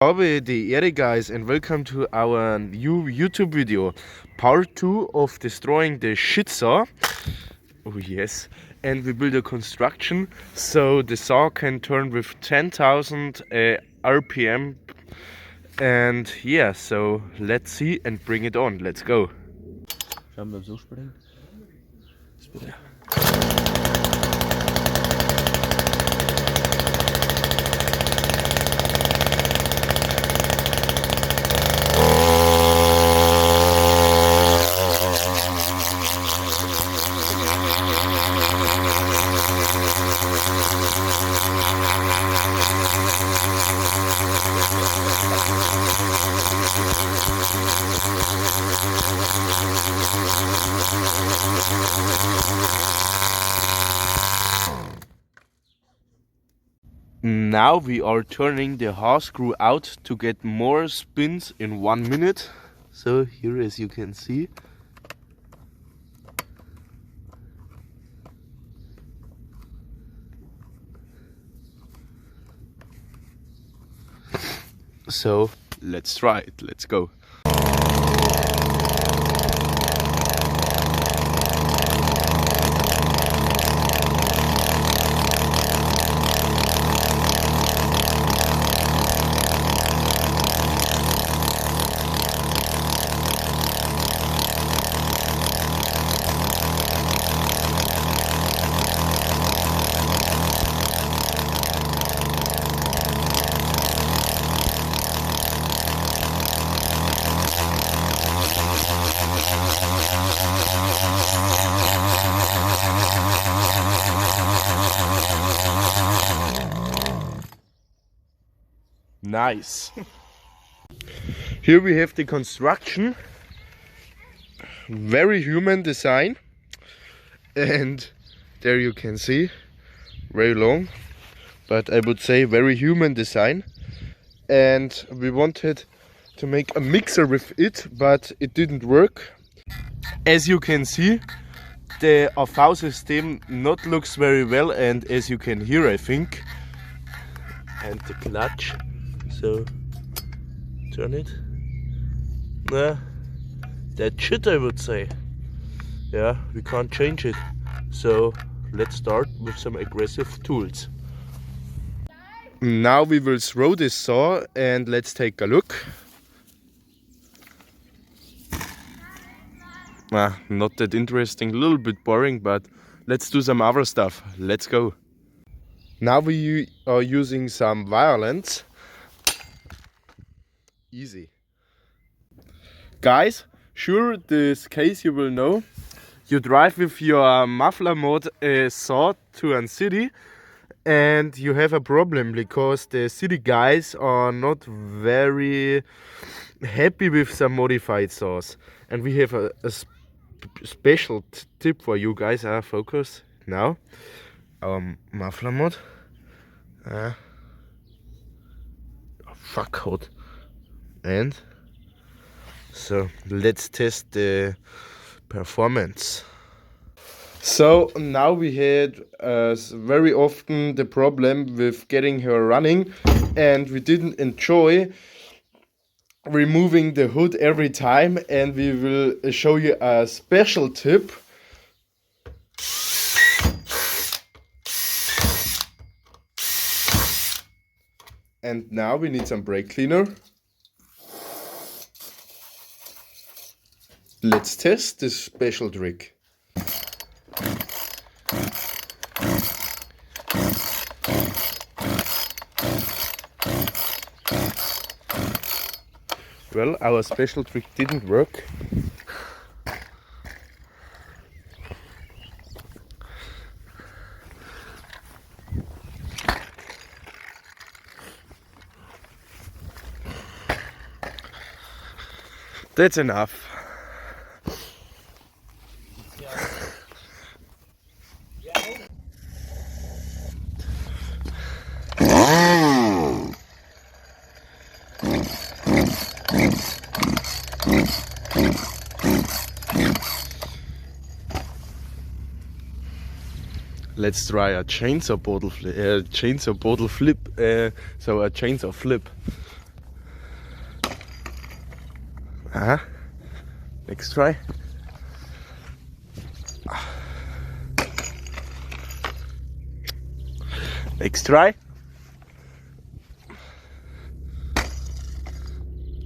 Habe die Ehre, guys, and welcome to our new YouTube video, part 2 of destroying the shit saw. Oh yes, and we build a construction so the saw can turn with 10,000 RPM. And yeah, so let's see and bring it on. Let's go. Schauen wir so springen. Bitte. Now we are turning the half screw out to get more spins in 1 minute. So here, as you can see. So let's try it, let's go. Nice. Here we have the construction, very human design, and there you can see, very long, but I would say very human design. And we wanted to make a mixer with it, but it didn't work. As you can see, the AV system not looks very well, and as you can hear, I think, and the clutch. So turn it. Nah, that's shit, I would say. Yeah, we can't change it. So let's start with some aggressive tools. Now we will throw this saw and let's take a look. Not that interesting, a little bit boring, but let's do some other stuff. Let's go. Now we are using some violence. Easy. Guys, sure, this case you will know. You drive with your muffler mode saw to a city and you have a problem because the city guys are not very happy with some modified saws. And we have a special tip for you guys. Focus now. Our muffler mode. Fuck hot. And so let's test the performance. So now we had very often the problem with getting her running, and we didn't enjoy removing the hood every time, and we will show you a special tip. And now we need some brake cleaner. Let's test this special trick. Well, our special trick didn't work. That's enough. Let's try a chainsaw bottle flip. So a chainsaw flip. Next try. Next try.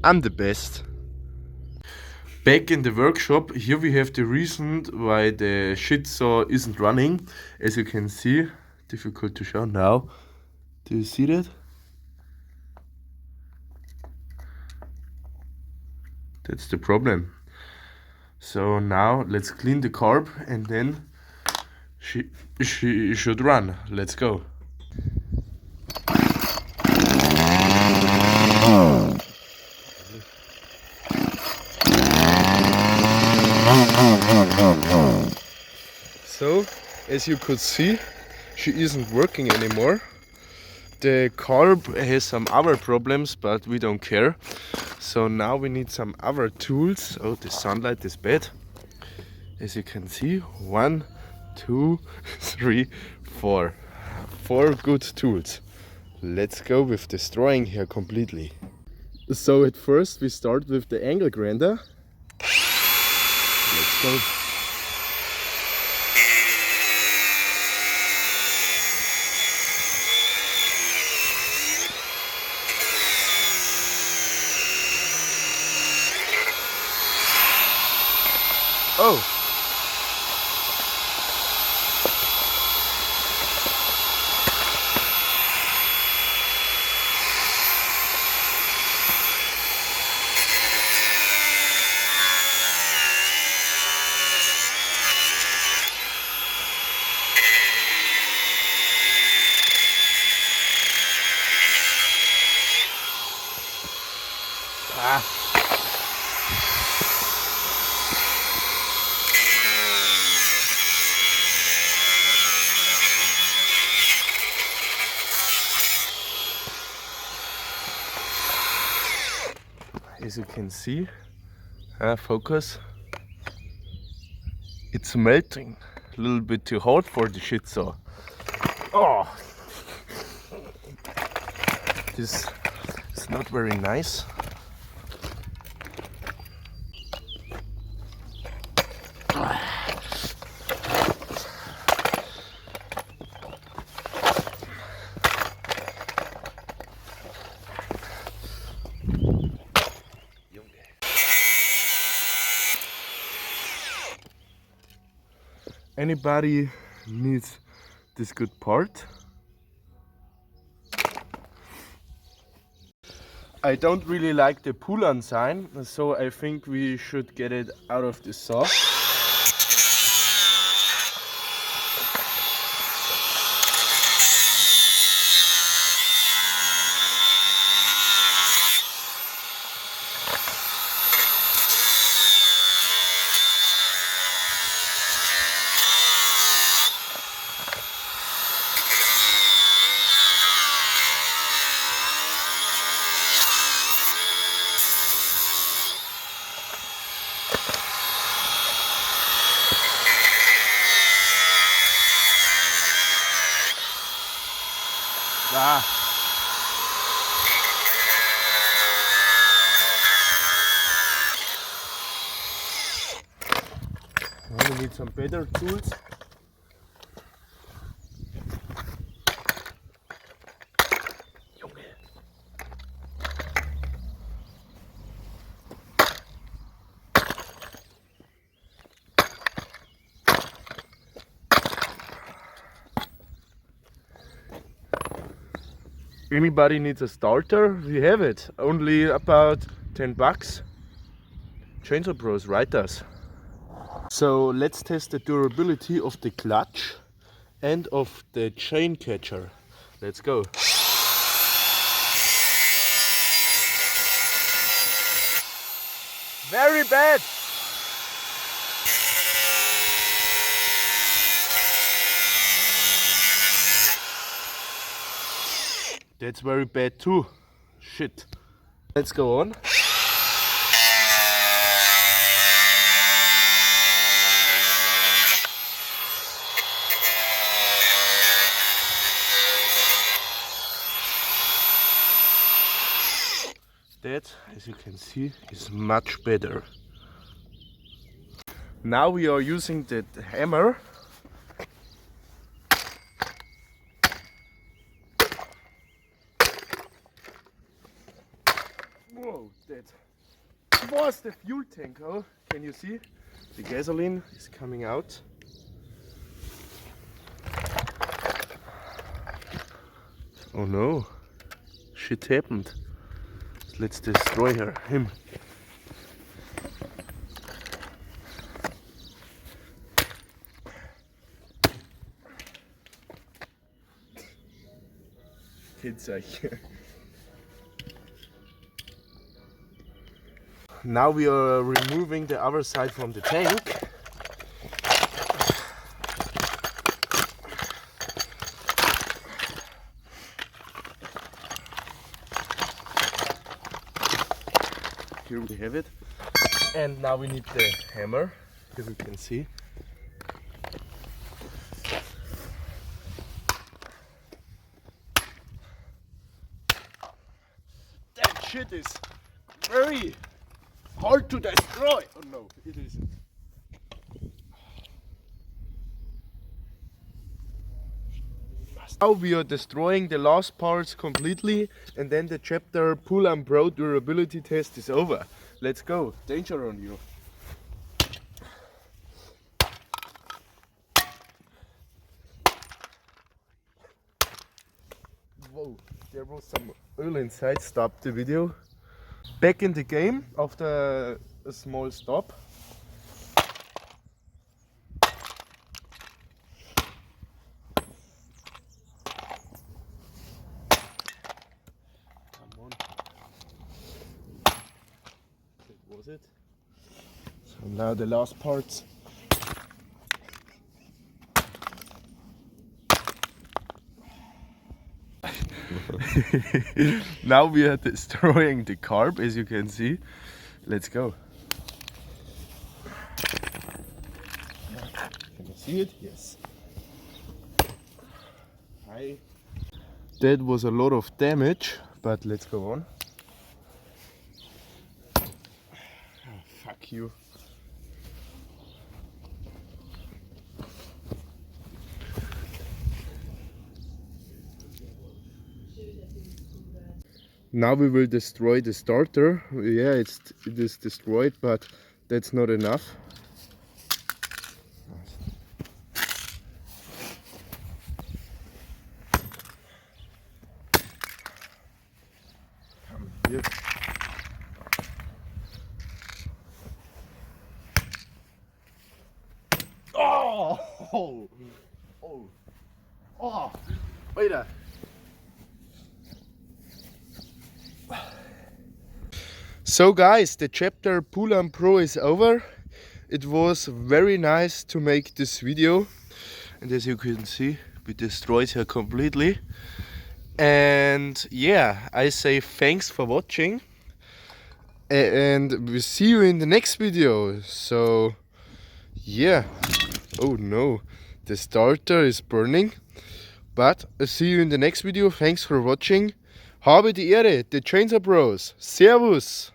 I'm the best. Back in the workshop, here we have the reason why the shit saw isn't running. As you can see, difficult to show now. Do you see that? That's the problem. So now let's clean the carb and then she should run. Let's go. So, as you could see, she isn't working anymore. The carb has some other problems, but we don't care. So now we need some other tools. Oh, the sunlight is bad. As you can see, 1, 2, 3, 4. 4 good tools. Let's go with destroying her completely. So at first we start with the angle grinder. Let's go. Oh! As you can see, focus, it's melting. A little bit too hot for the shit saw. Oh! This is not very nice. Anybody needs this good part? I don't really like the Poulan sign, so I think we should get it out of the saw. Now we need some better tools. Anybody needs a starter? We have it. Only about 10 bucks. Chainsaw Pros, write us. So let's test the durability of the clutch and of the chain catcher. Let's go. Very bad! That's very bad too. Shit. Let's go on. That, as you can see, is much better. Now we are using the hammer. Whoa, that was the fuel tank. Oh, can you see? The gasoline is coming out. Oh no, shit happened. Let's destroy him. Now we are removing the other side from the tank. Here we have it. And now we need the hammer, as you can see. That shit is very hard to destroy. Oh no, it isn't. Now we are destroying the last parts completely, and then the chapter Poulan Pro durability test is over. Let's go. Danger on you. Whoa, there was some oil inside. Stop the video. Back in the game after a small stop. That was it. So now the last parts. Now we are destroying the carb, as you can see. Let's go. Can you see it? Yes. Hi. That was a lot of damage, but let's go on. Oh, fuck you. Now we will destroy the starter. Yeah, it is destroyed, but that's not enough. Come here. Oh! Oh! Oh! Oh! Wait a. So guys, the chapter Poulan Pro is over. It was very nice to make this video, and as you can see, we destroyed her completely. And yeah, I say thanks for watching, and we'll see you in the next video. So yeah, oh no, the starter is burning, but I'll see you in the next video. Thanks for watching. Habe die Ehre, the Chainsaw Bros. Servus.